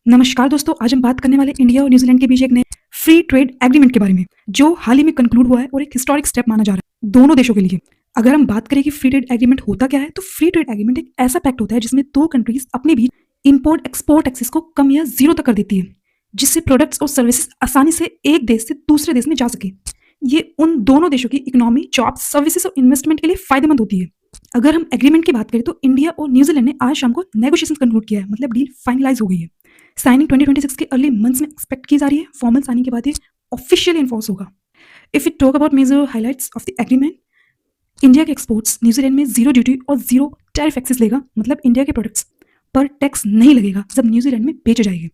नमस्कार दोस्तों, आज हम बात करने वाले इंडिया और न्यूजीलैंड के बीच एक नए फ्री ट्रेड एग्रीमेंट के बारे में, जो हाल ही में कंक्लूड हुआ है और एक हिस्टोरिक स्टेप माना जा रहा है दोनों देशों के लिए। अगर हम बात करें कि फ्री ट्रेड एग्रीमेंट होता क्या है, तो फ्री ट्रेड एग्रीमेंट एक ऐसा पैक्ट होता है जिसमें दो कंट्रीज अपने बीच इंपोर्ट एक्सपोर्ट टैक्सेस को कम या जीरो तक कर देती है, जिससे प्रोडक्ट्स और सर्विसेज आसानी से एक देश से दूसरे देश में जा सके। ये उन दोनों देशों की इकोनॉमी, जॉब, सर्विसेज और इन्वेस्टमेंट के लिए फायदेमंद होती है। अगर हम एग्रीमेंट की बात करें तो इंडिया और न्यूजीलैंड ने आज शाम को नेगोशिएशन कंक्लूड किया है, मतलब डील फाइनलाइज हो गई है। साइनिंग 2026 के अर्ली मंथ्स में एक्सपेक्ट की जा रही है। फॉर्मल साइनिंग के बाद ये ऑफिशियली इन्फोर्स होगा। If you talk about major highlights of the agreement, India के एक्सपोर्ट्स न्यूजीलैंड में जीरो ड्यूटी और जीरो टैरिफ एक्सेस लेगा, मतलब इंडिया के प्रोडक्ट्स पर टैक्स नहीं लगेगा जब न्यूजीलैंड में बेचे जाएंगे।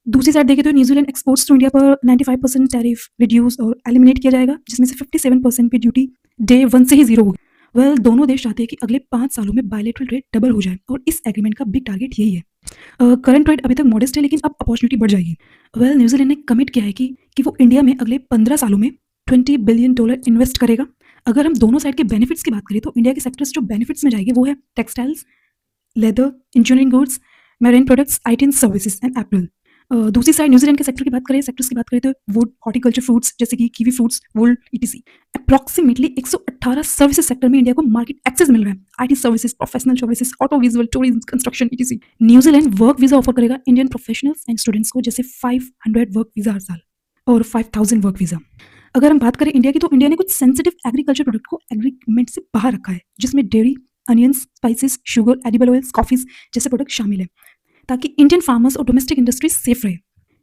दूसरी साइड देखें तो न्यूजीलैंड एक्सपोर्ट्स टू इंडिया पर 95% टैरिफ रिड्यूस और एलिमिनेट किया जाएगा, जिसमें से 57% की ड्यूटी डे 1 से ही जीरो होगी। वेल, दोनों देश चाहते हैं कि अगले 5 सालों में बायलैटरल ट्रेड डबल हो जाए और इस एग्रीमेंट का बिग टारगेट यही है। करंट ट्रेड अभी तक मॉडेस्ट है, लेकिन अब अपॉर्चुनिटी बढ़ जाएगी। वेल, न्यूजीलैंड ने कमिट किया है कि वो इंडिया में अगले 15 सालों में $20 बिलियन इन्वेस्ट करेगा। अगर हम दोनों साइड के बेनिफिट्स की बात करें तो इंडिया के सेक्टर्स जो बेनिफिट्स में जाएंगे वो है textiles, leather, engineering goods, marine products, IT and services and Apple. दूसरी साइड न्यूजीलैंड के सेक्टर्स की बात करें तो वुड, हॉर्टिकल्चर, फ्रूट्स जैसे कि कीवी फ्रूट्स, वुल, ETC। अप्रॉक्सीमेटली 118 सर्विसेज सेक्टर में इंडिया को मार्केट एक्सेस मिल रहा है। IT services, professional services, auto visual, tourism, construction, ETC। New Zealand work visa offer करेगा इंडियन प्रोफेशनल्स एंड स्टूडेंट्स को, जैसे 500 वर्क वीजा हर साल और 5000 वर्क वीजा। अगर हम बात करें इंडिया की, तो इंडिया ने कुछ सेंसिटिव एग्रीकल्चर प्रोडक्ट को एग्रीमेंट से बाहर रखा है, जिसमें dairy, onions, spices, sugar, edible oils, coffees जैसे प्रोडक्ट शामिल है, ताकि इंडियन फार्मर्स और डोमेस्टिक इंडस्ट्री सेफ रहे।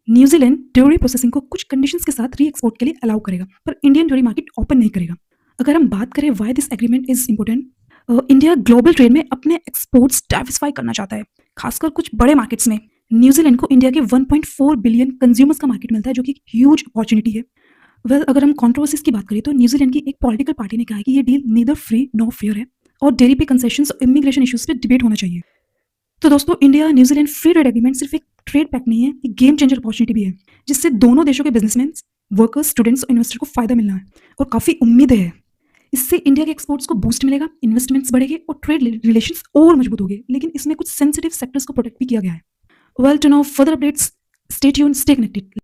न्यूजीलैंड डेयरी प्रोसेसिंग को कुछ कंडीशंस के साथ री एक्सपोर्ट के लिए अलाउ करेगा, पर इंडियन डेयरी मार्केट ओपन नहीं करेगा। अगर हम बात करें why this agreement is important, India global trade में अपने एक्सपोर्ट्स डाइवर्सिफाई करना चाहता है, खासकर कुछ बड़े मार्केट्स में। न्यूजीलैंड को इंडिया के 1.4 बिलियन कंज्यूमर्स का मार्केट मिलता है, जो कि ह्यूज अपॉर्चुनिटी है। वेल, अगर हम कंट्रोवर्सीज की बात करें तो न्यूजीलैंड की एक पॉलिटिकल पार्टी ने कहा है कि ये deal neither free nor fair है और डेयरी पे कंसेशंस और इमिग्रेशन इश्यूज पे डिबेट होना चाहिए। तो दोस्तों, India New Zealand free trade agreement सिर्फ एक ट्रेड पैक्ट नहीं है, एक गेम चेंजर अपॉर्चुनिटी भी है, जिससे दोनों देशों के बिजनेसमैन, वर्कर्स, स्टूडेंट्स और इन्वेस्टर को फायदा मिलना है और काफी उम्मीदें है। इससे इंडिया के एक्सपोर्ट्स को बूस्ट मिलेगा, इन्वेस्टमेंट्स बढ़ेंगे और ट्रेड रिलेशंस और मजबूत होंगे, लेकिन इसमें कुछ सेंसिटिव सेक्टर्स को प्रोटेक्ट भी किया गया है। Well, to know further updates, stay tuned, stay connected.